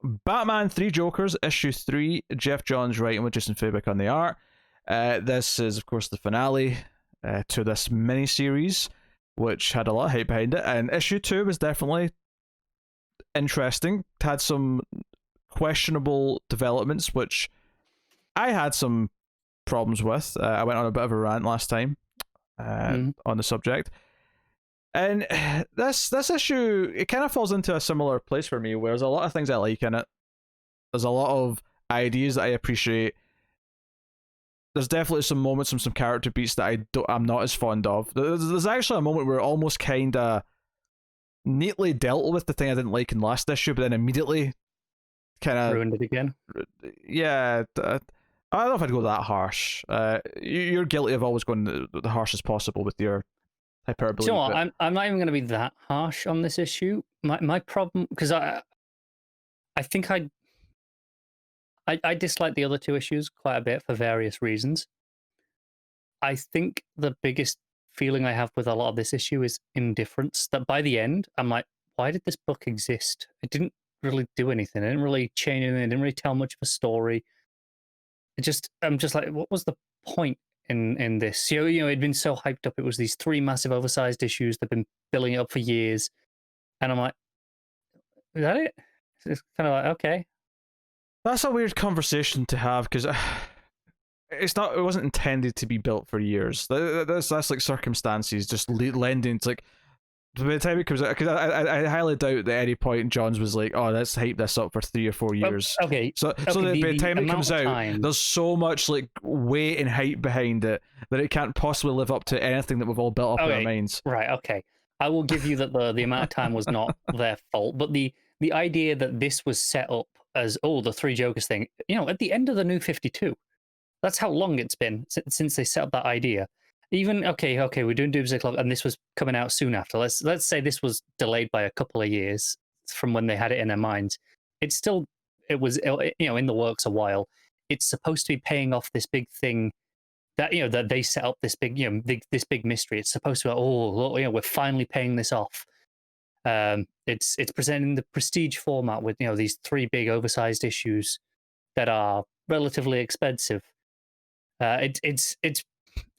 Batman 3 Jokers, issue 3, Geoff Johns writing with Jason Fabek on the art. This is, of course, the finale to this mini-series, which had a lot of hype behind it, and issue 2 was definitely interesting. It had some questionable developments, which I had some problems with. I went on a bit of a rant last time on the subject. And this issue, it kind of falls into a similar place for me, where there's a lot of things I like in it. There's a lot of ideas that I appreciate. There's definitely some moments and some character beats that I'm not as fond of. There's actually a moment where it almost kind of neatly dealt with the thing I didn't like in last issue, but then immediately kind of ruined it again. Yeah, I don't know if I'd go that harsh. You're guilty of always going the harshest possible with your hyperbole. You know what? I'm not even going to be that harsh on this issue. My problem, because I think I dislike the other two issues quite a bit for various reasons. I think the biggest feeling I have with a lot of this issue is indifference. That by the end, I'm like, why did this book exist? It didn't really do anything. It didn't really change anything. It didn't really tell much of a story. I'm just like, what was the point in this? You know, it'd been so hyped up. It was these 3 massive oversized issues. They've been building it up for years. And I'm like, is that it? It's kind of like, okay. That's a weird conversation to have, because it wasn't intended to be built for years. That's like circumstances just lending to, like, by the time it comes out, because I highly doubt that at any point Johns was like, oh, let's hype this up for 3 or 4 years. Okay. So by the time it comes out, there's so much like weight and hype behind it that it can't possibly live up to anything that we've all built up in our minds. Right, okay. I will give you that the amount of time was not their fault, but the idea that this was set up as, the 3 Jokers thing, you know, at the end of the New 52, that's how long it's been since they set up that idea. Even, okay, we're doing Doomsday Clock, and this was coming out soon after. Let's say this was delayed by a couple of years from when they had it in their minds. It was, you know, in the works a while. It's supposed to be paying off this big thing that, you know, that they set up this big, you know, this big mystery. It's supposed to be, look, you know, we're finally paying this off. It's presenting the prestige format with, you know, these 3 big oversized issues that are relatively expensive.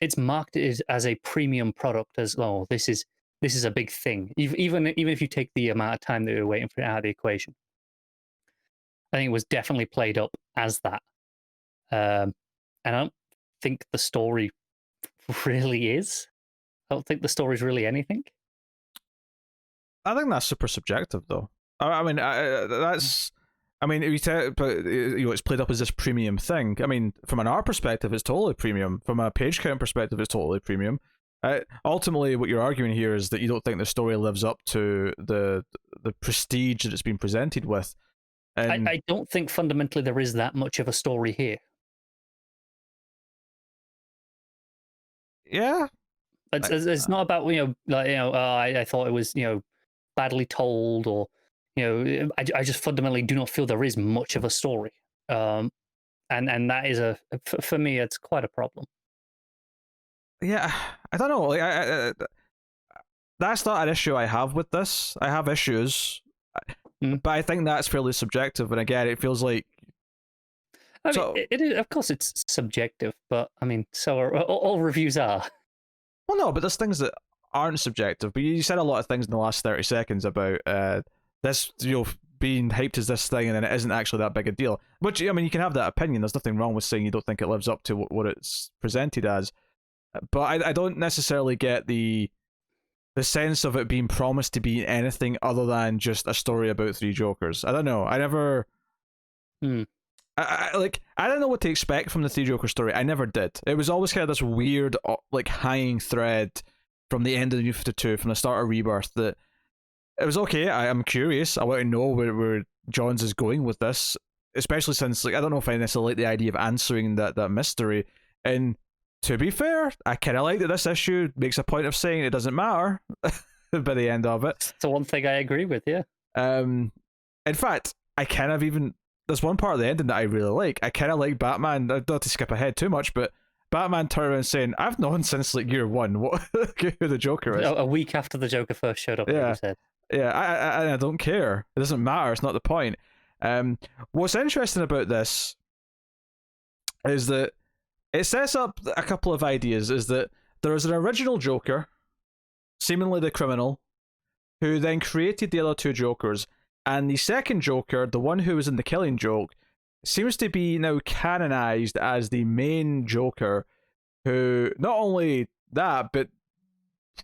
It's marketed as a premium product, as this is a big thing. Even if you take the amount of time that we were waiting for it out of the equation, I think it was definitely played up as that. And I don't think the story really is. I don't think the story's really anything. I think that's super subjective, though. I mean, that's. I mean, but you know, it's played up as this premium thing. I mean, from an art perspective, it's totally premium. From a page count perspective, it's totally premium. Ultimately, what you're arguing here is that you don't think the story lives up to the prestige that it's been presented with. And I don't think fundamentally there is that much of a story here. Yeah, it's not about, you know, like, you know, I thought it was, you know, badly told, or, you know, I just fundamentally do not feel there is much of a story, and that is for me, it's quite a problem. Yeah, I don't know. Like, that's not an issue I have with this. I have issues, but I think that's fairly subjective. And again, it feels like. I mean, it is, of course, it's subjective, but I mean, so are all reviews are. Well, no, but there's things that aren't subjective. But you said a lot of things in the last 30 seconds about this, you know, being hyped as this thing, and then it isn't actually that big a deal. Which, I mean, you can have that opinion. There's nothing wrong with saying you don't think it lives up to what it's presented as. But I don't necessarily get the sense of it being promised to be anything other than just a story about 3 Jokers. I don't know. I never. I don't know what to expect from the 3 Joker story. I never did. It was always kind of this weird, like, hanging thread from the end of the New 52, from the start of Rebirth, that it was okay. I'm curious. I want to know where Johns is going with this, especially since, like, I don't know if I necessarily like the idea of answering that mystery. And to be fair, I kind of like that this issue makes a point of saying it doesn't matter by the end of it. It's the one thing I agree with, yeah. In fact, I kind of even. There's one part of the ending that I really like. I kind of like Batman. I don't have to skip ahead too much, but Batman turning around saying, "I've known since like year 1 who the Joker is." A week after the Joker first showed up, yeah, you said. Yeah. I don't care. It doesn't matter. It's not the point. What's interesting about this is that it sets up a couple of ideas. Is that there is an original Joker, seemingly the criminal, who then created the other two Jokers, and the second Joker, the one who was in the Killing Joke, seems to be now canonized as the main Joker, who not only that, but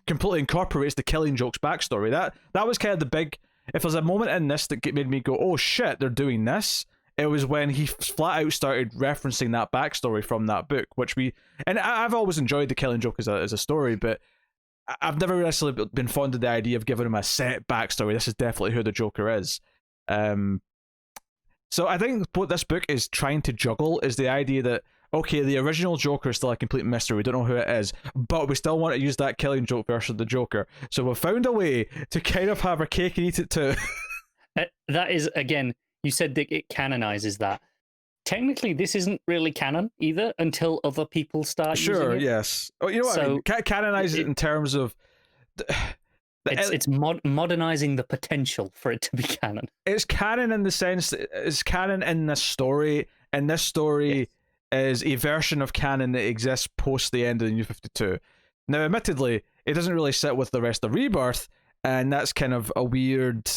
completely incorporates the Killing Joke's backstory. That was kind of the big. If there's a moment in this that made me go, "Oh shit, they're doing this," it was when he flat out started referencing that backstory from that book, which I've always enjoyed the Killing Joke as a story, but I've never necessarily been fond of the idea of giving him a set backstory. This is definitely who the Joker is. So I think what this book is trying to juggle is the idea that, okay, the original Joker is still a complete mystery. We don't know who it is, but we still want to use that Killing Joke version of the Joker. So we've found a way to kind of have our cake and eat it too. That is, again, you said that it canonizes that. Technically, this isn't really canon either until other people start using it. Yes. Oh, you know what I mean? Canonize it in terms of... It's modernizing the potential for it to be canon. It's canon in the sense that it's canon in this story, and this story is a version of canon that exists post the end of the New 52. Now, admittedly, it doesn't really sit with the rest of Rebirth, and that's kind of a weird...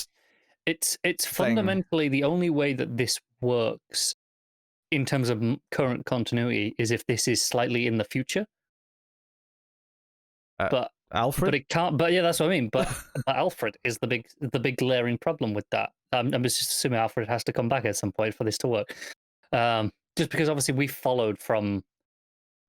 It's fundamentally the only way that this works in terms of current continuity is if this is slightly in the future. But Alfred? But it can't. But yeah, that's what I mean. But Alfred is the big glaring problem with that. I'm just assuming Alfred has to come back at some point for this to work. Just because obviously we followed from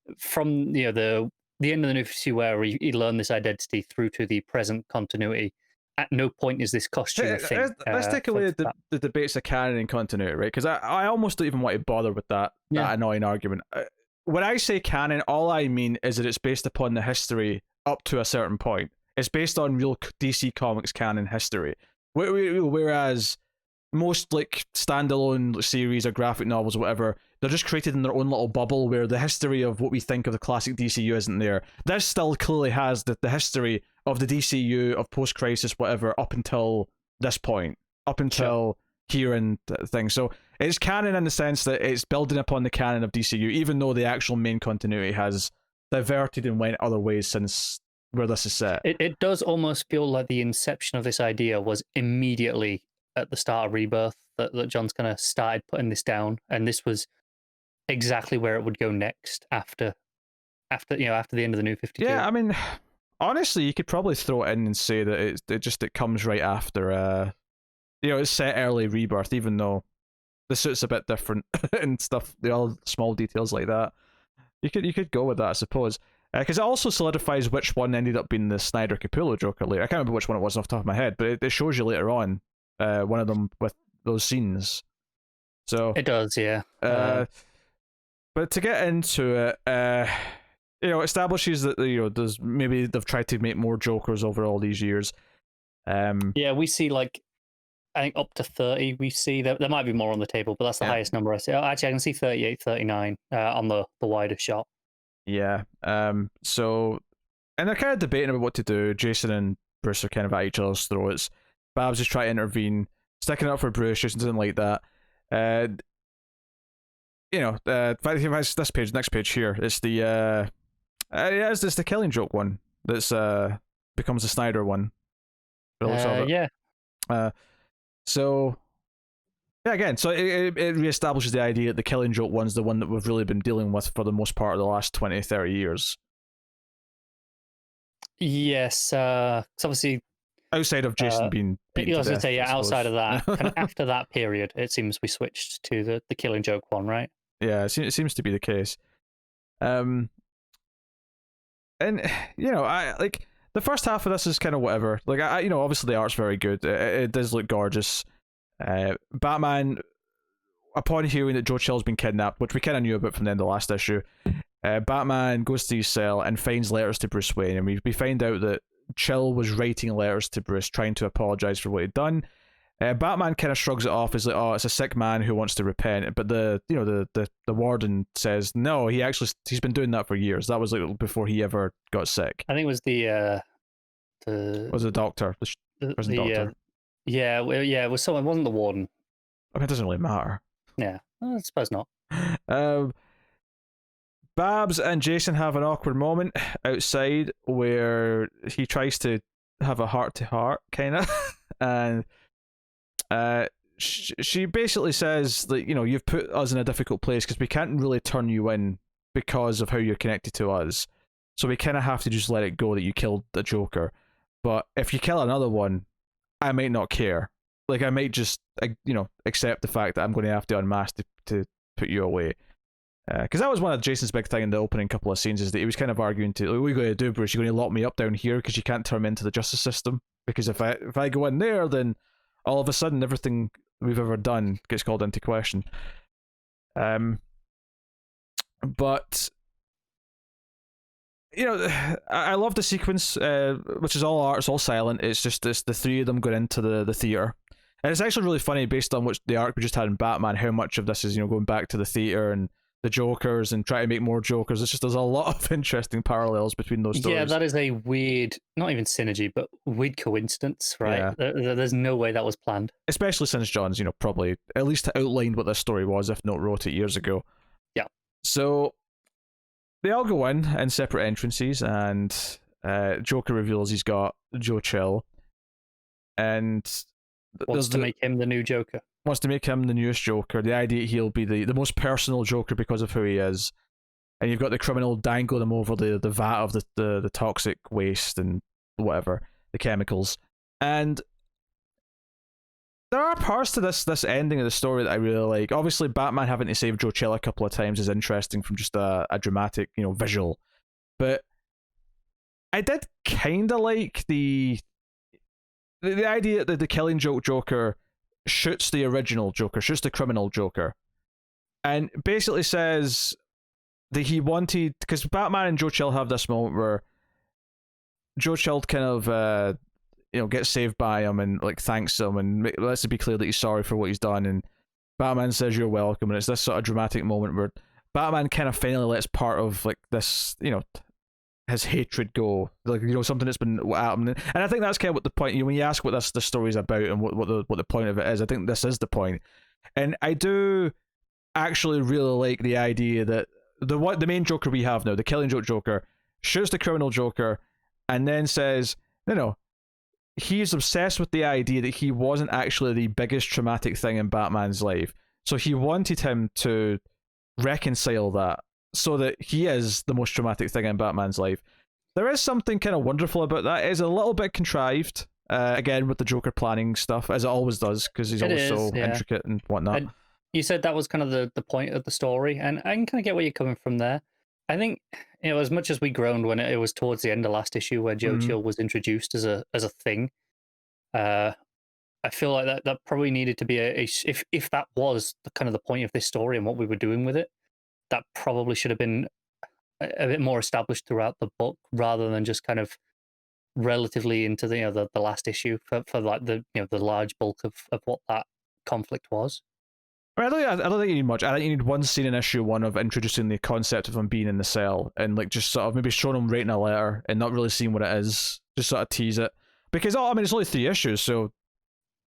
the end of the New 52 where he learned this identity through to the present continuity. At no point is this costume a thing. Let's take away the debates of canon and continuity, right? Because I almost don't even want to bother with that annoying argument. When I say canon, all I mean is that it's based upon the history up to a certain point. It's based on real DC Comics canon history. Whereas most like standalone series or graphic novels or whatever, they're just created in their own little bubble where the history of what we think of the classic DCU isn't there. This still clearly has the history of the DCU, of post-crisis, whatever, up until this point. Up until here and things. So it's canon in the sense that it's building upon the canon of DCU, even though the actual main continuity has diverted and went other ways since where this is set. It does almost feel like the inception of this idea was immediately at the start of Rebirth, that John's kind of started putting this down, and this was exactly where it would go next after the end of the New 52. Yeah, I mean, honestly, you could probably throw it in and say that it comes right after. It's set early Rebirth, even though the suit's a bit different and stuff. The all small details like that. You could go with that, I suppose, because it also solidifies which one ended up being the Snyder Capullo Joker later. I can't remember which one it was off the top of my head, but it shows you later on one of them with those scenes. So it does, yeah. But to get into it, establishes that there's maybe they've tried to make more Jokers over all these years. Yeah, we see like I think up to 30. We see there might be more on the table, but that's the highest number I see. Actually, I can see 38, 39 on the wider shot. Yeah. So, and they're kind of debating about what to do. Jason and Bruce are kind of at each other's throats. Babs is trying to intervene, sticking up for Bruce. Jason doesn't like that. This page, next page here, it's the it's the Killing Joke one that's becomes the Snyder one. Yeah. So yeah, again, so it reestablishes the idea that the Killing Joke one's the one that we've really been dealing with for the most part of the last 20, 30 years. Yes, obviously outside of Jason being beaten to death, outside of that, kind of after that period, it seems we switched to the Killing Joke one, right? Yeah, it seems to be the case. And I like the first half of this is kind of whatever. Like obviously the art's very good. It does look gorgeous. Batman, upon hearing that Joe Chill's been kidnapped, which we kind of knew about from the end of the last issue, Batman goes to his cell and finds letters to Bruce Wayne, and we find out that Chill was writing letters to Bruce trying to apologize for what he'd done. Batman kind of shrugs it off as like, oh, it's a sick man who wants to repent, but the warden says no, he's been doing that for years. That was like before he ever got sick. I think it was the was the doctor. The doctor. Yeah, it was someone. It wasn't the warden. I mean, it doesn't really matter. Yeah, I suppose not. Um, Babs and Jason have an awkward moment outside where he tries to have a heart to heart, kind of, and she basically says that, you know, you've put us in a difficult place because we can't really turn you in because of how you're connected to us, so we kind of have to just let it go that you killed the Joker. But if you kill another one, I might not care. Like, I might just, you know, accept the fact that I'm going to have to unmask to put you away. Because that was one of Jason's big thing in the opening couple of scenes, is that he was kind of arguing to, like, what are you going to do, Bruce? You're going to lock me up down here because you can't turn me into the justice system? Because if I go in there, then all of a sudden everything we've ever done gets called into question. But you know, I love the sequence, which is all art, it's all silent. It's just the three of them going into the theater, and it's actually really funny based on which the arc we just had in Batman. How much of this is, you know, going back to the theater and the Jokers and trying to make more Jokers. It's just, there's a lot of interesting parallels between those stories. Yeah, that is a weird, not even synergy, but weird coincidence, right? Yeah. There's no way that was planned. Especially since John's, you know, probably at least outlined what this story was, if not wrote it years ago. Yeah. So they all go in separate entrances, and Joker reveals he's got Joe Chill, and wants to make him the new Joker. Wants to make him the newest Joker. The idea he'll be the most personal Joker because of who he is. And you've got the criminal dangling him over the vat of the toxic waste and whatever, the chemicals. And there are parts to this ending of the story that I really like. Obviously, Batman having to save Joe Chill a couple of times is interesting from just a dramatic, you know, visual. But I did kind of like the idea that the Killing Joke Joker shoots the original Joker, shoots the criminal Joker, and basically says that he wanted, because Batman and Joe Chill have this moment where Joe Chill kind of you know, gets saved by him and like thanks him and lets it be clear that he's sorry for what he's done, and Batman says you're welcome, and it's this sort of dramatic moment where Batman kind of finally lets part of like this, you know, his hatred go, like, you know, something that's been happening. And I think that's kind of what the point, you know, when you ask what the story's about and what the point of it is, I think this is the point. And I do actually really like the idea that the main Joker we have now, the Killing Joke Joker, shoots the criminal Joker and then says, no, he's obsessed with the idea that he wasn't actually the biggest traumatic thing in Batman's life. So he wanted him to reconcile that, so that he is the most traumatic thing in Batman's life. There is something kind of wonderful about that. It is a little bit contrived, again, with the Joker planning stuff, as it always does, because he's always so intricate and whatnot. And you said that was kind of the point of the story, and I can kind of get where you're coming from there. I think, you know, as much as we groaned when it was towards the end of last issue where Joe Chill was introduced as a thing, I feel like that probably needed to be if that was the kind of the point of this story and what we were doing with it, that probably should have been a bit more established throughout the book, rather than just kind of relatively into the, you know, the last issue for like the, you know, the large bulk of what that conflict was. I don't think you need much. I think you need one scene in issue 1 of introducing the concept of him being in the cell, and like just sort of maybe showing him writing a letter and not really seeing what it is, just sort of tease it. Because I mean, it's only 3 issues, so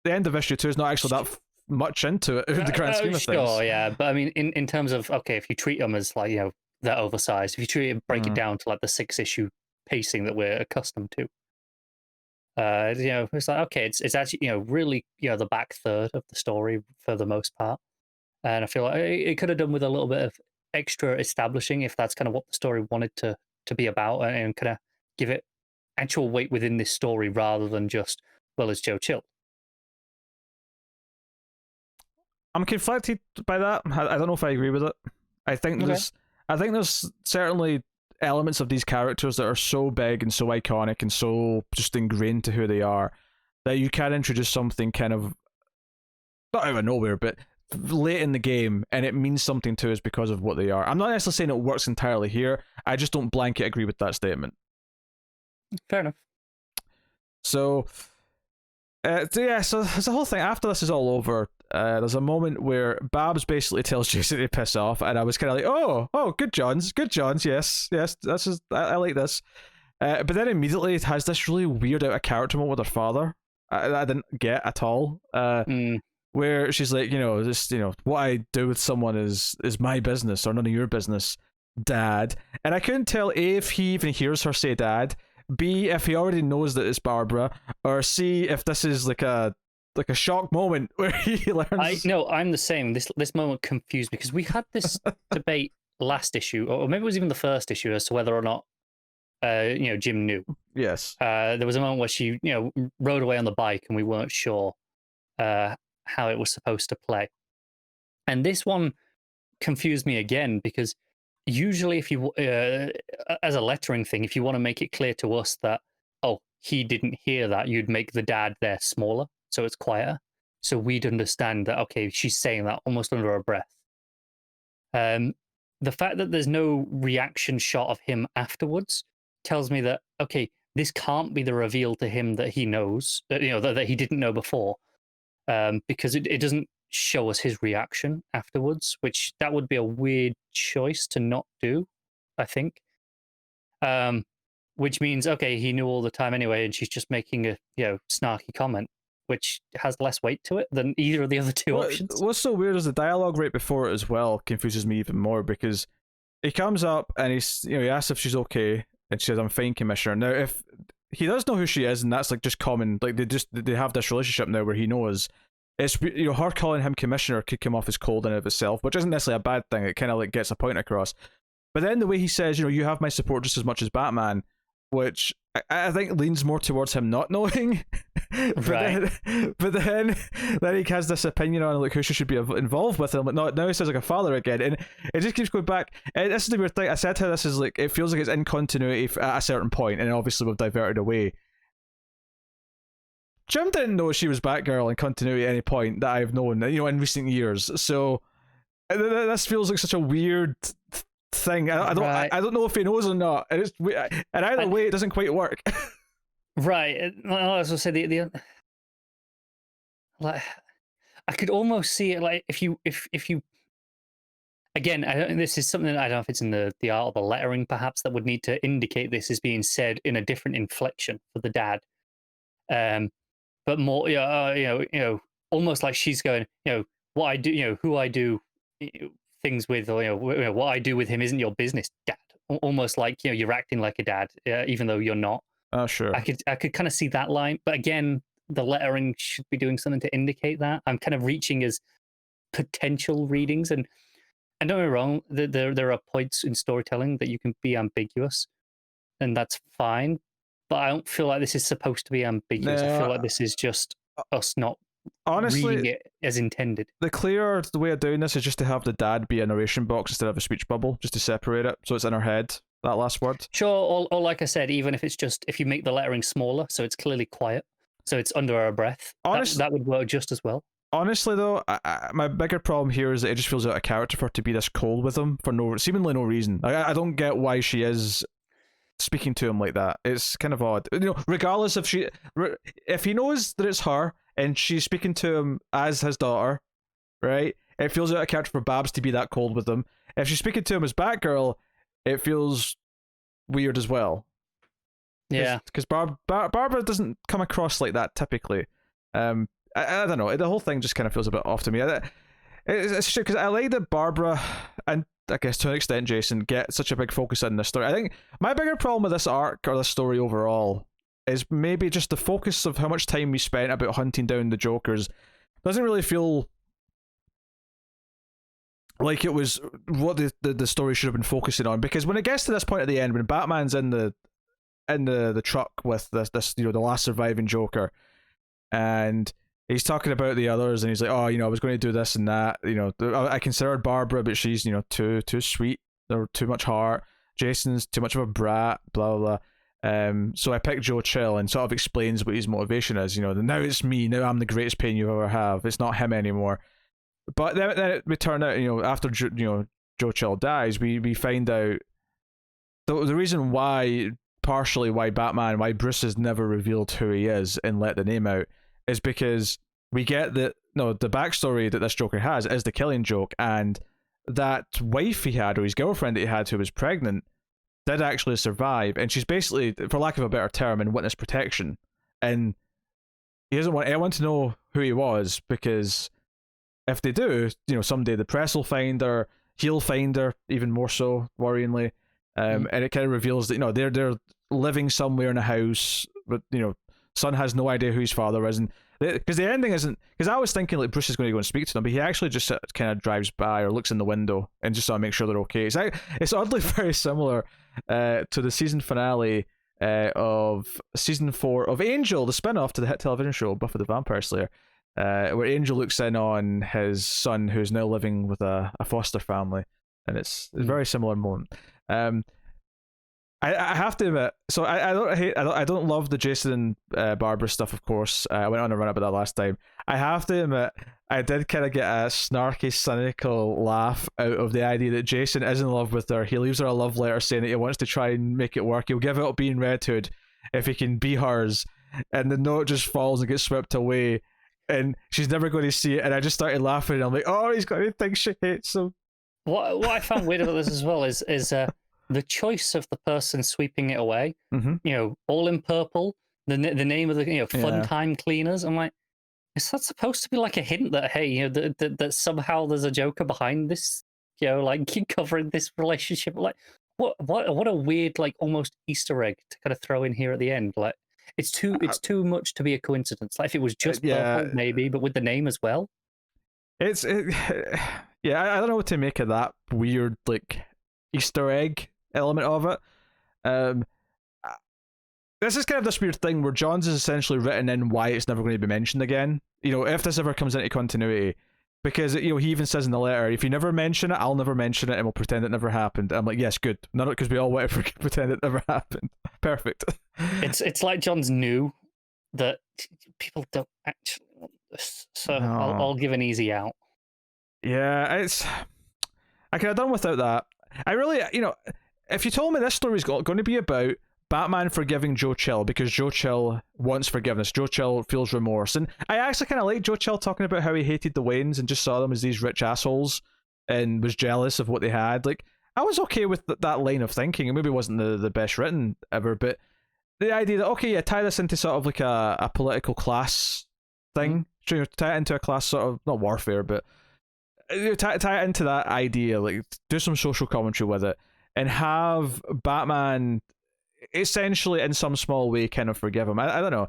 the end of issue 2 is not actually that much into it in the grand scheme of things. Sure, yeah, but I mean, in terms of, okay, if you treat them as like, you know, that oversized, if you break it down to like the 6 issue pacing that we're accustomed to, you know, it's like, okay, it's actually, you know, really, you know, the back third of the story for the most part, and I feel like it could have done with a little bit of extra establishing, if that's kind of what the story wanted to be about, and kind of give it actual weight within this story rather than just, well, it's Joe Chill. I'm conflicted by that. I don't know if I agree with it. I think there's certainly elements of these characters that are so big and so iconic and so just ingrained to who they are that you can introduce something kind of not out of nowhere, but late in the game, and it means something to us because of what they are. I'm not necessarily saying it works entirely here. I just don't blanket agree with that statement. Fair enough. So there's a whole thing. After this is all over, there's a moment where Babs basically tells Jason to piss off, and I was kind of like, oh, good Johns, yes, that's just, I like this. But then immediately it has this really weird out of character moment with her father. I didn't get at all. where she's like, what I do with someone is my business or none of your business, Dad. And I couldn't tell A, if he even hears her say Dad, B, if he already knows that it's Barbara, or C, if this is like a shock moment where he learns. I'm the same. This moment confused me because we had this debate last issue, or maybe it was even the first issue, as to whether or not Jim knew. Yes. There was a moment where she rode away on the bike, and we weren't sure how it was supposed to play. And this one confused me again because usually, if you as a lettering thing, if you want to make it clear to us that he didn't hear that, you'd make the dad there smaller so it's quieter, so we'd understand that she's saying that almost under her breath. The fact that there's no reaction shot of him afterwards tells me that this can't be the reveal to him that he knows that he didn't know before, because it doesn't show us his reaction afterwards, which that would be a weird choice to not do, I think. Which means he knew all the time anyway, and she's just making a snarky comment, which has less weight to it than either of the other two options. What's so weird is the dialogue right before it as well confuses me even more, because he comes up and he asks if she's okay, and she says, "I'm fine, Commissioner." Now, if he does know who she is, and that's like just common, like they have this relationship now where he knows. It's her calling him Commissioner could come off as cold in and of itself, which isn't necessarily a bad thing. It kind of like gets a point across. But then the way he says, you have my support just as much as Batman, which I think leans more towards him not knowing. Right. But then he has this opinion on like who she should be involved with. And I'm like, no, now he says like a father again, and it just keeps going back. And this is the weird thing. I said how this is like, it feels like it's in continuity at a certain point, and obviously we've diverted away. Jim didn't know she was Batgirl in continuity at any point that I've known, in recent years. So this feels like such a weird thing. I don't know if he knows or not. And either way, it doesn't quite work. Right. Well, as I said, like I could almost see it like if you again, this is something I don't know if it's in the art of the lettering perhaps that would need to indicate this is being said in a different inflection for the dad. But more, almost like she's going, what I do, who I do things with, or what I do with him isn't your business, Dad. Almost like you're acting like a dad, even though you're not. Oh, sure. I could kind of see that line, but again, the lettering should be doing something to indicate that. I'm kind of reaching as potential readings, and don't get me wrong, there are points in storytelling that you can be ambiguous, and that's fine. But I don't feel like this is supposed to be ambiguous. I feel like this is just us not reading it as intended. The way of doing this is just to have the dad be a narration box instead of a speech bubble, just to separate it, so it's in her head, that last word. Sure, or like I said, even if it's just, if you make the lettering smaller, so it's clearly quiet, so it's under our breath, that would work just as well. Honestly, though, my bigger problem here is that it just feels out of character for her to be this cold with him for seemingly no reason. I don't get why she is speaking to him like that. It's kind of odd. Regardless if he knows that it's her and she's speaking to him as his daughter, right? It feels out of character for Babs to be that cold with him. If she's speaking to him as Batgirl, it feels weird as well. Yeah, because Barbara doesn't come across like that typically. I don't know. The whole thing just kind of feels a bit off to me. It's because I like that Barbara, and I guess to an extent Jason, get such a big focus on this story. I think my bigger problem with this arc or this story overall is maybe just the focus of how much time we spent about hunting down the Jokers doesn't really feel like it was what the story should have been focusing on. Because when it gets to this point at the end, when Batman's in the truck with this the last surviving Joker, and he's talking about the others, and he's like, I was going to do this and that. I considered Barbara, but she's too sweet or too much heart. Jason's too much of a brat. Blah blah blah. So I picked Joe Chill, and sort of explains what his motivation is. Now it's me. Now I'm the greatest pain you ever have. It's not him anymore. But then we turn out, after Joe Chill dies, we find out the reason partially why Bruce has never revealed who he is and let the name out is because we get the backstory that this Joker has is the Killing Joke, and that wife he had, or his girlfriend that he had who was pregnant, did actually survive, and she's basically, for lack of a better term, in witness protection, and he doesn't want anyone to know who he was because if they do, someday the press will find her, he'll find her, even more so, worryingly. And it kind of reveals that, they're living somewhere in a house, but, son has no idea who his father is. And because the ending isn't, because I was thinking like Bruce is going to go and speak to them, but he actually just kind of drives by or looks in the window and just sort of make sure they're okay. It's oddly very similar to the season finale of season 4 of Angel, the spin-off to the hit television show Buffy the Vampire Slayer, where Angel looks in on his son who's now living with a foster family, and it's a very similar moment. I have to admit, so I don't love the Jason and Barbara stuff, of course. I went on a run about that last time. I have to admit, I did kind of get a snarky, cynical laugh out of the idea that Jason is in love with her. He leaves her a love letter saying that he wants to try and make it work. He'll give up being Red Hood if he can be hers, and the note just falls and gets swept away, and she's never going to see it. And I just started laughing, and I'm like, oh, he's going to think she hates him. What I found weird about this as well is the choice of the person sweeping it away. All in purple. The name of the fun time cleaners. I'm like, is that supposed to be like a hint that hey, that somehow there's a Joker behind this? Like covering this relationship. Like what a weird like almost Easter egg to kind of throw in here at the end. Like it's too much to be a coincidence. Like if it was just purple, maybe, but with the name as well. I don't know what to make of that weird like Easter egg element of it. This is kind of this weird thing where John's is essentially written in why it's never going to be mentioned again. If this ever comes into continuity, because he even says in the letter, if you never mention it, I'll never mention it, and we'll pretend it never happened. I'm like, yes, good. Not because we all want to pretend it never happened. Perfect. It's like John's knew that people don't actually want this, so no. I'll give an easy out. Yeah, I could have done without that. I really, if you told me this story's going to be about Batman forgiving Joe Chill because Joe Chill wants forgiveness, Joe Chill feels remorse, and I actually kind of like Joe Chill talking about how he hated the Waynes and just saw them as these rich assholes and was jealous of what they had. Like, I was okay with that line of thinking. It maybe wasn't the best written ever, but the idea that, okay, yeah, tie this into sort of like a political class thing, tie it into a class sort of, not warfare, but tie it into that idea, like do some social commentary with it, and have Batman essentially in some small way kind of forgive him. I don't know.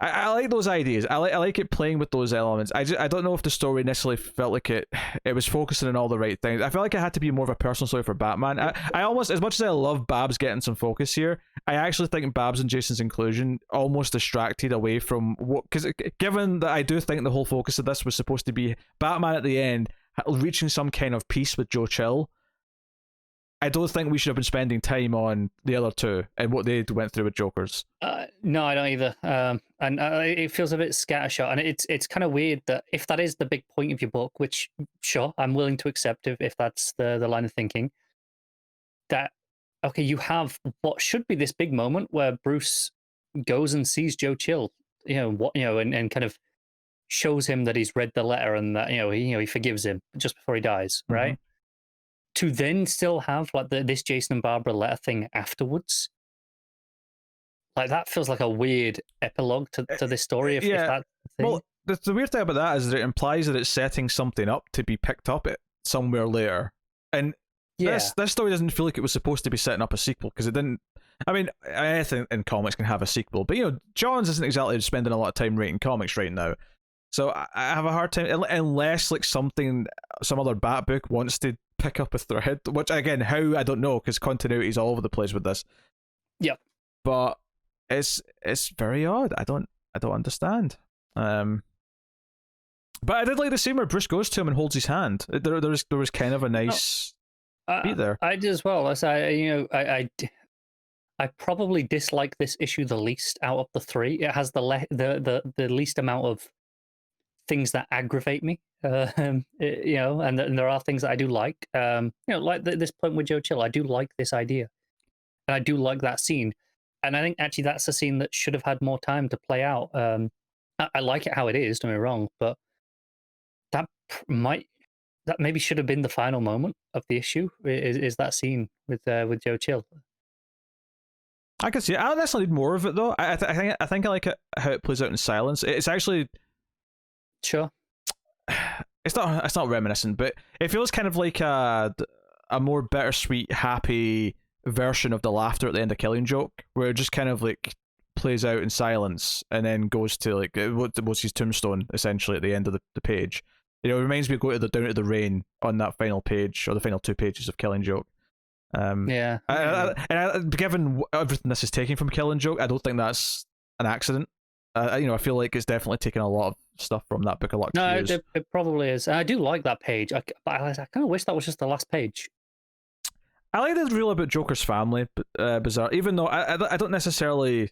I like those ideas. I like it playing with those elements. I don't know if the story necessarily felt like it was focusing on all the right things. I felt like it had to be more of a personal story for Batman. I almost, as much as I love Babs getting some focus here, I actually think Babs and Jason's inclusion almost distracted away from what, because given that I do think the whole focus of this was supposed to be Batman at the end reaching some kind of peace with Joe Chill, I don't think we should have been spending time on the other two and what they went through with Jokers. No, I don't either. And it feels a bit scattershot. And it's kind of weird that if that is the big point of your book, which, sure, I'm willing to accept if that's the line of thinking, that, okay, you have what should be this big moment where Bruce goes and sees Joe Chill, and kind of shows him that he's read the letter and that, he forgives him just before he dies, right? To then still have like this Jason and Barbara letter thing afterwards, like that feels like a weird epilogue to this story. If that's the thing. Well, the weird thing about that is that it implies that it's setting something up to be picked up at somewhere later, and this story doesn't feel like it was supposed to be setting up a sequel because it didn't. I mean, anything in comics can have a sequel, but Johns isn't exactly spending a lot of time writing comics right now. So I have a hard time unless like some other Bat book wants to pick up a thread, which again, how I don't know, because continuity is all over the place with this. Yep. But it's very odd. I don't understand. But I did like the scene where Bruce goes to him and holds his hand. There was kind of a nice beat there. I did as well. As I probably dislike this issue the least out of the three. It has the least amount of things that aggravate me, and there are things that I do like, like this point with Joe Chill. I do like this idea, and I do like that scene, and I think actually that's a scene that should have had more time to play out. I like it how it is, don't get me wrong, but that maybe should have been the final moment of the issue. Is that scene with Joe Chill? I can see it. I don't necessarily need more of it though. I think I like it how it plays out in silence. It's actually Sure. It's not reminiscent, but it feels kind of like a more bittersweet, happy version of the laughter at the end of Killing Joke, where it just kind of like plays out in silence and then goes to like what's his tombstone essentially at the end of the page. It reminds me of going to Down to the Rain on that final page, or the final 2 pages of Killing Joke. Yeah. Given everything this is taking from Killing Joke, I don't think that's an accident. I feel like it's definitely taken a lot of stuff from that book of luck. No, it probably is. I do like that page. But I kind of wish that was just the last page. I like the reveal about Joker's family, bizarre. Even though I don't necessarily.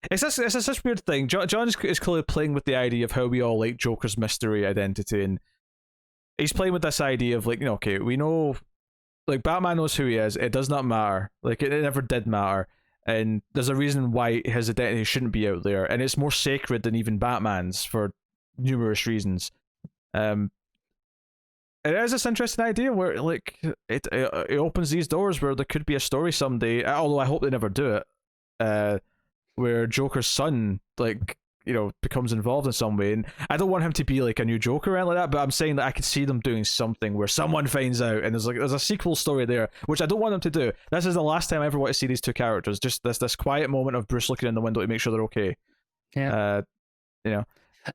It's this weird thing. John is clearly playing with the idea of how we all like Joker's mystery identity, and he's playing with this idea of like, okay, we know, like, Batman knows who he is. It does not matter. Like, it never did matter, and there's a reason why his identity shouldn't be out there, and it's more sacred than even Batman's for numerous reasons. It is this interesting idea where like it opens these doors where there could be a story someday. Although I hope they never do it. Where Joker's son, like, becomes involved in some way, and I don't want him to be like a new Joker or anything like that, but I'm saying that I could see them doing something where someone finds out and there's a sequel story there, which I don't want them to do. This is the last time I ever want to see these 2 characters. Just this quiet moment of Bruce looking in the window to make sure they're okay. Yeah.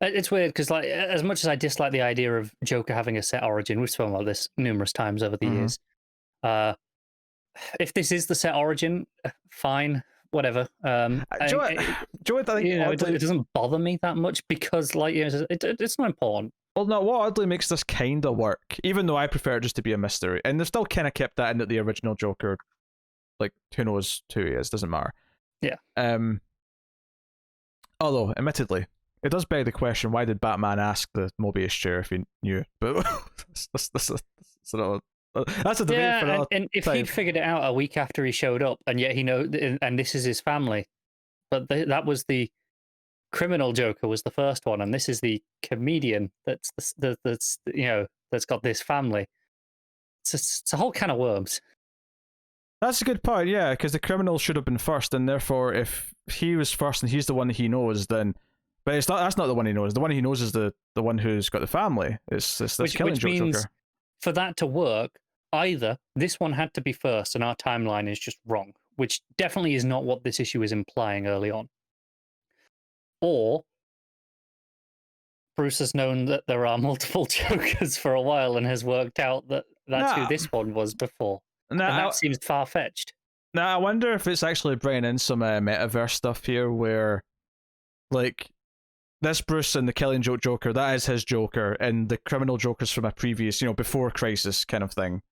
It's weird because, like, as much as I dislike the idea of Joker having a set origin, we've spoken about this numerous times over the years. If this is the set origin, fine. Whatever. Joe, I think it doesn't bother me that much because, like, it's not important. Well, no, what oddly makes this kind of work, even though I prefer it just to be a mystery, and they've still kind of kept that in that the original Joker, like, who knows who he is, doesn't matter. Yeah. Although, admittedly, it does beg the question: why did Batman ask the Mobius chair if he knew? But that's a debate for another and if time. he'd figured it out a week after he showed up, and yet he and this is his family, but that was the criminal Joker was the first one, and this is the comedian that's got this family. It's a whole can of worms. That's a good point, yeah, because the criminal should have been first, and therefore, if he was first and he's the one that he knows, then. But it's not. That's not the one he knows. The one he knows is the one who's got the family. It's this Killing Joke means, Joker. For that to work, either this one had to be first and our timeline is just wrong, which definitely is not what this issue is implying early on. Or Bruce has known that there are multiple Jokers for a while and has worked out that that's who this one was before. And that seems far-fetched. Now, I wonder if it's actually bringing in some metaverse stuff here where, like, this Bruce and the Killing Joke Joker, that is his Joker, and the criminal Joker's from a previous, before Crisis kind of thing.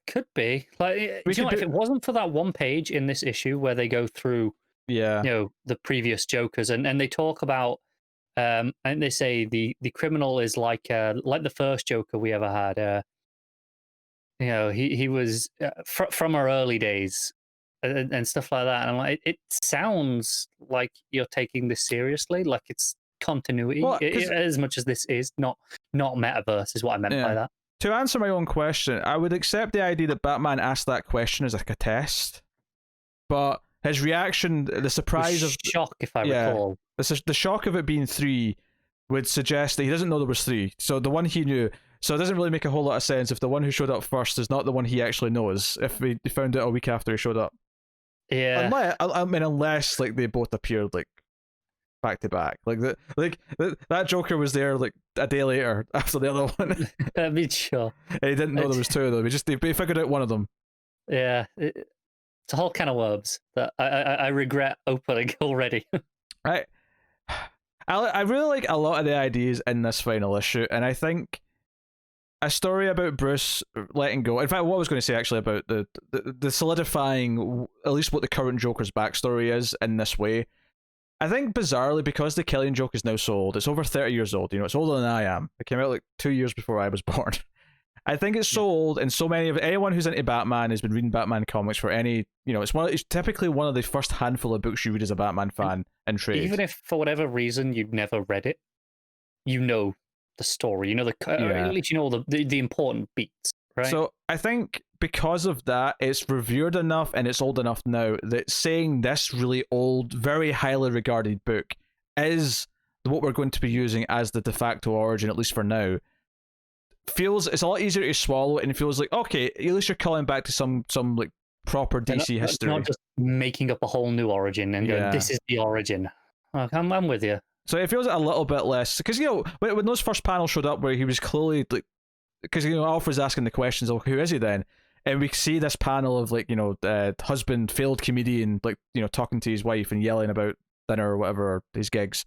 Could be. Like, if it wasn't for that one page in this issue where they go through, the previous Jokers, and they talk about, and they say the criminal is like the first Joker we ever had. He was from our early days. And stuff like that, and I'm like, it sounds like you're taking this seriously, like it's continuity, as much as this is not metaverse, is what I meant by that. To answer my own question, I would accept the idea that Batman asked that question as like a test, but his reaction, the surprise of shock, if I recall, the shock of it being 3 would suggest that he doesn't know there was 3. So the one he knew. So it doesn't really make a whole lot of sense if the one who showed up first is not the one he actually knows. If he found out a week after he showed up. Yeah. Unless like they both appeared like back to back, that Joker was there like a day later after the other one. I mean, sure. He didn't know there was 2 of them. They figured out one of them. Yeah, it's a whole can of worms that I regret opening already. I really like a lot of the ideas in this final issue, and I think a story about Bruce letting go. In fact, what I was going to say actually about the solidifying at least what the current Joker's backstory is in this way. I think bizarrely, because the Killing Joke is now so old, it's over 30 years old. It's older than I am. It came out like 2 years before I was born. I think it's so old, and so many of anyone who's into Batman has been reading Batman comics for any. It's typically one of the first handful of books you read as a Batman fan in trade. Even if for whatever reason you've never read it, the story, at least the important beats, right? So I think because of that, it's revered enough and it's old enough now that saying this really old, very highly regarded book is what we're going to be using as the de facto origin, at least for now, it's a lot easier to swallow, and it feels like, okay, at least you're calling back to some like proper DC history. Not just making up a whole new origin and going, this is the origin. I'm with you. So it feels a little bit less, because, you know, when those first panels showed up where he was clearly like, because, you know, Alfred's asking the questions of who is he then, and we see this panel of, like, you know, husband, failed comedian, like, you know, talking to his wife and yelling about dinner or whatever, or his gigs.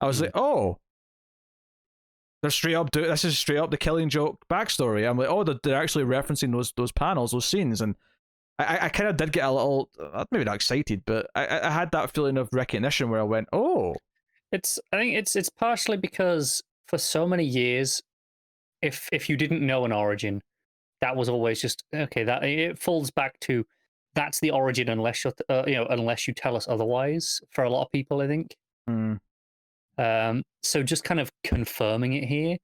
I was like, oh, they're straight up this is straight up the Killing Joke backstory. I'm like, oh, they're actually referencing those panels, those scenes, and I kind of did get a little, maybe not excited, but I had that feeling of recognition where I went, oh. I think it's partially because for so many years, if you didn't know an origin, that was always just okay. That it falls back to that's the origin unless unless you tell us otherwise. For a lot of people, I think. So just kind of confirming it here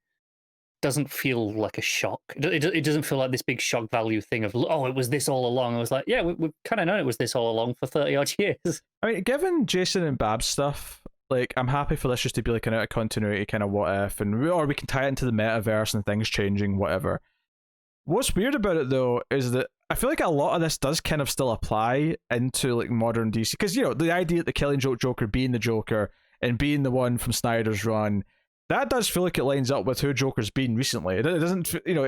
doesn't feel like a shock. It doesn't feel like this big shock value thing of, oh, it was this all along. I was like, yeah, we've kind of known it was this all along for 30 odd years. I mean, given Jason and Bab's stuff, like, I'm happy for this just to be like an out of continuity kind of what if, or we can tie it into the metaverse and things changing, whatever. What's weird about it though is that I feel like a lot of this does kind of still apply into like modern DC, because, you know, the idea that the Killing Joke Joker being the Joker and being the one from Snyder's run, that does feel like it lines up with who Joker's been recently. It doesn't, you know,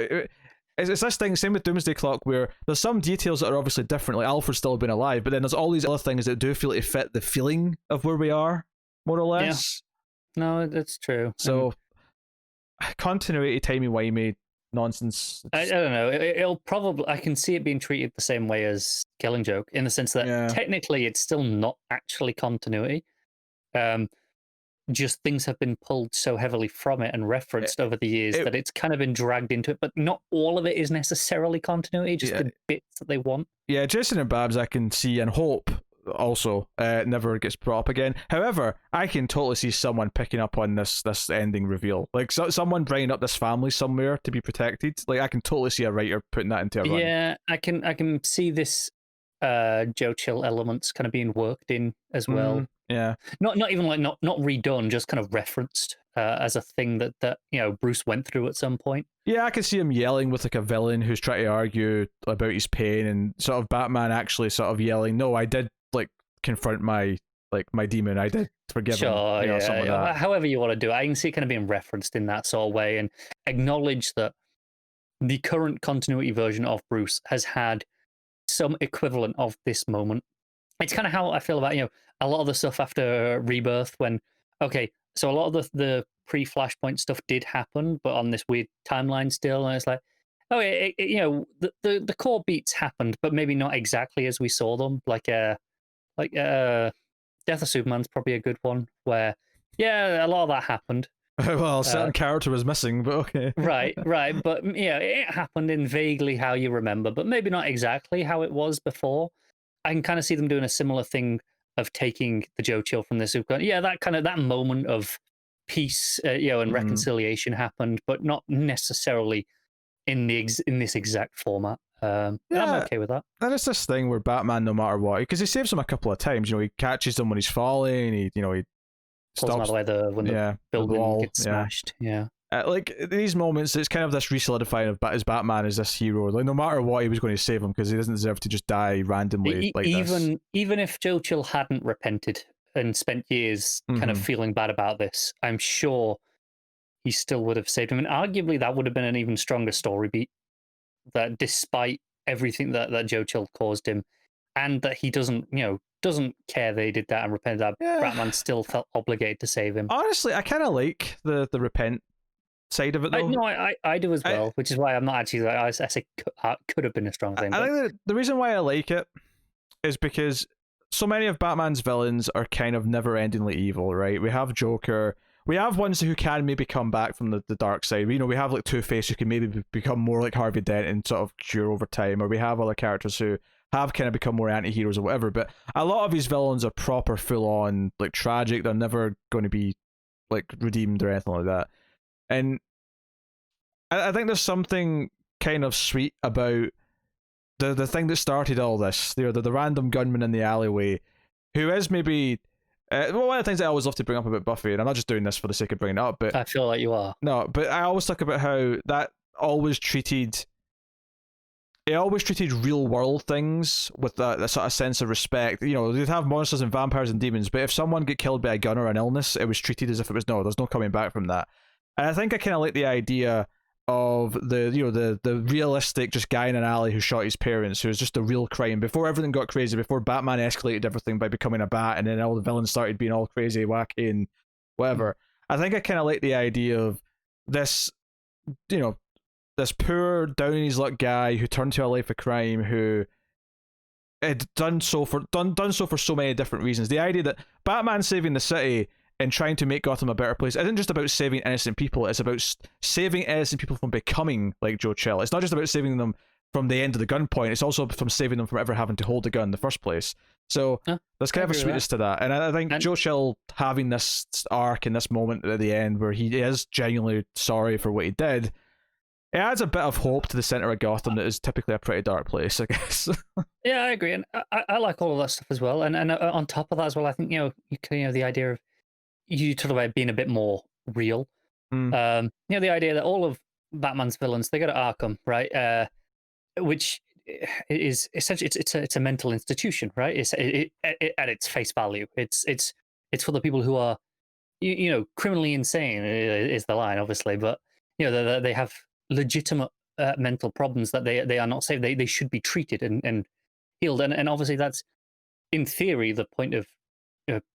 it's this thing, same with Doomsday Clock, where there's some details that are obviously different, like Alfred's still been alive, but then there's all these other things that do feel like fit the feeling of where we are, more or less. Yeah. No, that's true. So, continuity, timey-wimey nonsense. I don't know. It'll probably, I can see it being treated the same way as Killing Joke, in the sense that technically it's still not actually continuity. Just things have been pulled so heavily from it and referenced over the years that it's kind of been dragged into it, but not all of it is necessarily continuity, just the bits that they want. Yeah, Jason and Babs I can see and hope also never gets brought up again. However, I can totally see someone picking up on this ending reveal. Like, someone bringing up this family somewhere to be protected. Like, I can totally see a writer putting that into a run. Yeah, I can see this Joe Chill elements kind of being worked in as well. Yeah, not even like not redone, just kind of referenced as a thing that you know Bruce went through at some point. Yeah, I can see him yelling with like a villain who's trying to argue about his pain, and sort of Batman actually sort of yelling, "No, I did like confront my demon. I did forgive him." You know, something like that. However you want to do it, I can see it kind of being referenced in that sort of way, and acknowledge that the current continuity version of Bruce has had some equivalent of this moment. It's kind of how I feel about, you know, a lot of the stuff after Rebirth, when, okay, so a lot of the pre-Flashpoint stuff did happen, but on this weird timeline still, and it's like, oh, you know, the core beats happened, but maybe not exactly as we saw them. Like Death of Superman's probably a good one, where, yeah, a lot of that happened. Well, a certain character was missing, but okay. right, but yeah, it happened in vaguely how you remember, but maybe not exactly how it was before. I can kind of see them doing a similar thing of taking the Joe Chill from the Super. Yeah, that moment of peace, you know, and reconciliation happened, but not necessarily in this exact format. I'm okay with that. And it's this thing where Batman, no matter what, because he saves him a couple of times. You know, he catches him when he's falling. He pulls him out of the way when the building gets smashed. Yeah. Like, these moments, it's kind of this re-solidifying of Batman as this hero. Like, no matter what, he was going to save him, because he doesn't deserve to just die randomly this. Even if Joe Chill hadn't repented and spent years kind of feeling bad about this, I'm sure he still would have saved him. And arguably, that would have been an even stronger story beat. That despite everything that Joe Chill caused him, and that he doesn't care that he did that and repented, that Batman still felt obligated to save him. Honestly, I kind of like the repent side of it, though. I do as well, which is why I'm not actually. I say could have been a strong thing. I think that the reason why I like it is because so many of Batman's villains are kind of never-endingly evil, right? We have Joker, we have ones who can maybe come back from the dark side. We have like Two-Face, who can maybe become more like Harvey Dent and sort of cure over time, or we have other characters who have kind of become more anti-heroes or whatever. But a lot of these villains are proper, full-on, like tragic. They're never going to be like redeemed or anything like that. And I think there's something kind of sweet about the thing that started all this. The random gunman in the alleyway, who is maybe Well, one of the things I always love to bring up about Buffy, and I'm not just doing this for the sake of bringing it up, but I feel like you are. no, but I always talk about how that always treated it always treated real world things with that sort of sense of respect. You know, they'd have monsters and vampires and demons, but if someone get killed by a gun or an illness, it was treated as if it was no, there's no coming back from that. And I think I kind of like the idea of the realistic just guy in an alley who shot his parents, who was just a real crime before everything got crazy, before Batman escalated everything by becoming a bat, and then all the villains started being all crazy, wacky, and whatever. I think I kind of like the idea of this, you know, this poor down in his luck guy who turned to a life of crime, who had done so for so many different reasons. The idea that Batman saving the city and trying to make Gotham a better place isn't just about saving innocent people. It's about saving innocent people from becoming like Joe Chill. It's not just about saving them from the end of the gunpoint. It's also from saving them from ever having to hold a gun in the first place. So there's kind of a sweetness to that. And I think Joe Chill having this arc in this moment at the end where he is genuinely sorry for what he did, it adds a bit of hope to the center of Gotham that is typically a pretty dark place, I guess. Yeah, I agree, and I like all of that stuff as well. And on top of that as well, I think the idea of you talk about being a bit more real. The idea that all of Batman's villains, they go to Arkham, right? Which is essentially it's a mental institution, right? It's at its face value. It's for the people who are criminally insane is the line, obviously, but they have legitimate mental problems that they are not safe. They should be treated and healed, and obviously that's in theory the point of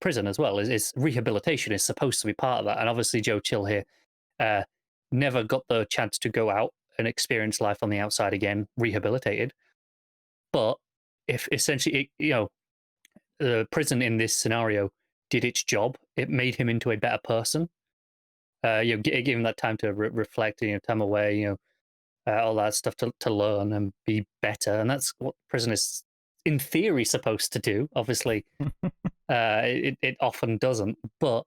prison as well. Is rehabilitation is supposed to be part of that, and obviously Joe Chill here never got the chance to go out and experience life on the outside again, rehabilitated. But if essentially, the prison in this scenario did its job, it made him into a better person. Give him that time to reflect, time away, all that stuff to learn and be better, and that's what prison is, in theory, supposed to do. Obviously, it often doesn't, but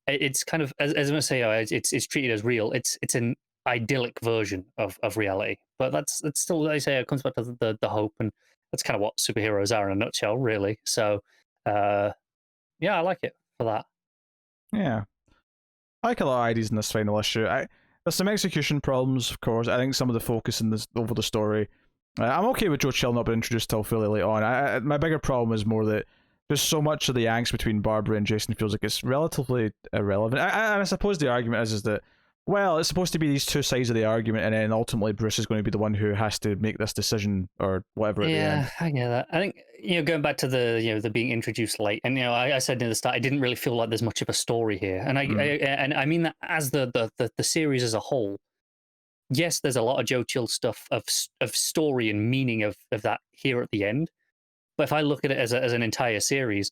it's kind of as I say, it's treated as real. It's an idyllic version of reality, but that's still, like I say, it comes back to the hope, and that's kind of what superheroes are in a nutshell, really. So, yeah, I like it for that. Yeah. I like a lot of ideas in this final issue. There's some execution problems, of course. I think some of the focus in this over the story. I'm okay with Joe Chill not being introduced till fairly late on. My bigger problem is more that just so much of the angst between Barbara and Jason feels like it's relatively irrelevant. I suppose the argument is that, well, it's supposed to be these two sides of the argument, and then ultimately Bruce is going to be the one who has to make this decision or whatever at the end. I get that. I think, going back to the being introduced late, and I said in the start, I didn't really feel like there's much of a story here, and I mean that as the series as a whole. Yes, there's a lot of Joe Chill stuff of story and meaning of that here at the end, but if I look at it as an entire series,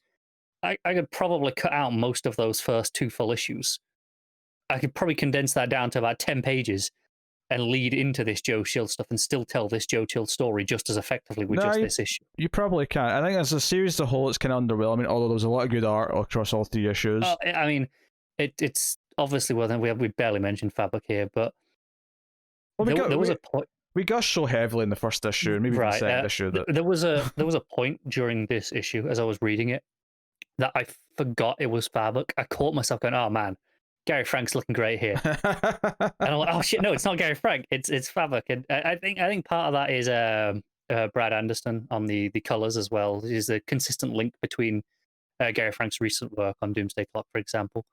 I could probably cut out most of those first two full issues. I could probably condense that down to about 10 pages and lead into this Joe Chill stuff and still tell this Joe Chill story just as effectively with this issue. You probably can. I think as a series as a whole, it's kind of underwhelming, although there's a lot of good art across all three issues. I mean, it's obviously, well, then we barely mentioned Fabric here, but there was a point. We gushed so heavily in the first issue, and maybe the second issue. That... There was a point during this issue, as I was reading it, that I forgot it was Fabric. I caught myself going, oh man, Gary Frank's looking great here. And I'm like, oh shit, no, it's not Gary Frank, it's Fabric. And I think part of that is Brad Anderson on the colors as well. Is a consistent link between Gary Frank's recent work on Doomsday Clock, for example,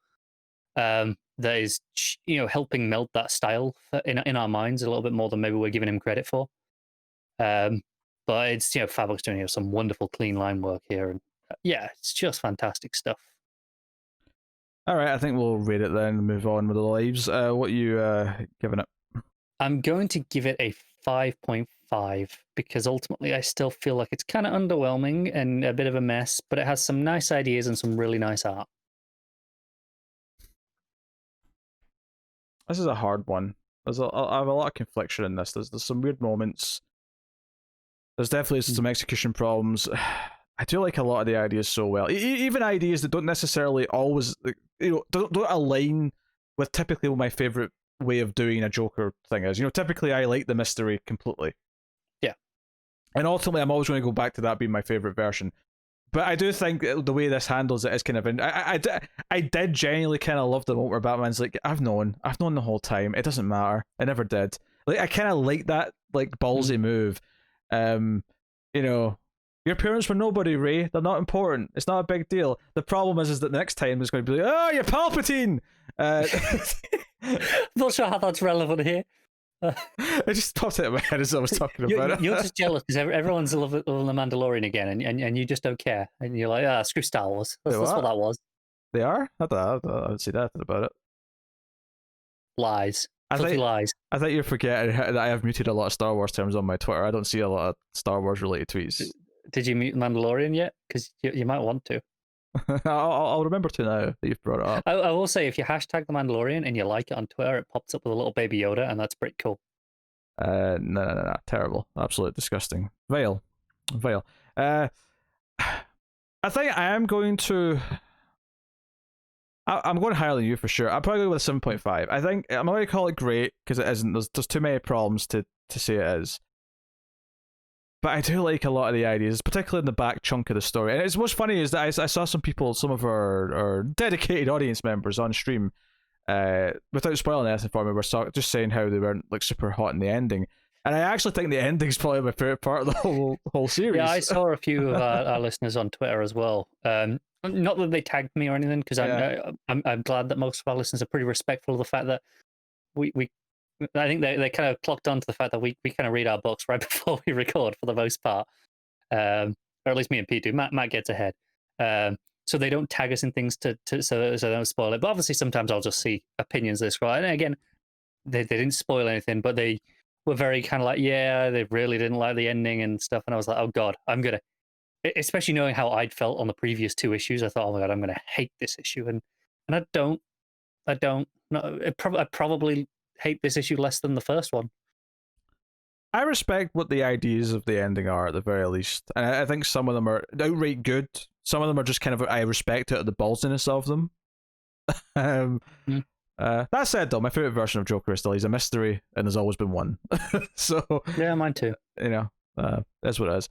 that is helping meld that style in our minds a little bit more than maybe we're giving him credit for. But it's Fabric's doing some wonderful clean line work here, and it's just fantastic stuff. All right, I think we'll rate it then and move on with the lives. What are you giving it? I'm going to give it a 5.5 because ultimately I still feel like it's kind of underwhelming and a bit of a mess, but it has some nice ideas and some really nice art. This is a hard one. I have a lot of confliction in this. There's some weird moments. There's definitely some execution problems. I do like a lot of the ideas so well. Even ideas that don't necessarily always, don't align with typically what my favorite way of doing a Joker thing is. Typically I like the mystery completely. Yeah. And ultimately I'm always going to go back to that being my favorite version. But I do think the way this handles it is kind of. I did genuinely kind of love the moment where Batman's like, I've known the whole time. It doesn't matter. I never did. Like, I kind of like that, like, ballsy move. You know, your parents were nobody, Ray. They're not important. It's not a big deal. The problem is that next time it's going to be like, oh, you're Palpatine. Not sure how that's relevant here. It just popped out of my head as I was talking about it. You're just jealous because everyone's loving The Mandalorian again, and you just don't care. And you're like, screw Star Wars. That's what that was. They are? I would say that about it. Lies. Lies. I think you're forgetting that I have muted a lot of Star Wars terms on my Twitter. I don't see a lot of Star Wars related tweets. Did you mute Mandalorian yet? Because you might want to. I'll remember to now that you've brought it up. I will say, if you hashtag The Mandalorian and you like it on Twitter, it pops up with a little baby Yoda, and that's pretty cool. No. Terrible. Absolute disgusting. Vale. I think I am going to... I'm going higher than you for sure. I'm probably going with a 7.5. I think I'm not going to call it great because it isn't. There's too many problems to say it is. But I do like a lot of the ideas, particularly in the back chunk of the story. And what's funny is that I saw some of our dedicated audience members on stream, without spoiling anything for me, were just saying how they weren't like super hot in the ending. And I actually think the ending's probably my favorite part of the whole series. Yeah, I saw a few of our listeners on Twitter as well. Not that they tagged me or anything, because I'm glad that most of our listeners are pretty respectful of the fact that I think they kind of clocked on to the fact that we kind of read our books right before we record for the most part, or at least me and Pete do. Matt gets ahead, so they don't tag us in things so they don't spoil it. But obviously, sometimes I'll just see opinions they scroll, and again, they didn't spoil anything, but they were very kind of like, yeah, they really didn't like the ending and stuff, and I was like, oh god, I'm gonna. Especially knowing how I'd felt on the previous two issues, I thought, oh my god, I'm going to hate this issue, and I don't. No, I probably hate this issue less than the first one. I respect what the ideas of the ending are at the very least, and I think some of them are outright good. Some of them are just kind of, I respect it at the ballsiness of them. That said, though, my favorite version of Joker is still he's a mystery, and there's always been one. So yeah, mine too. You know, that's what it is.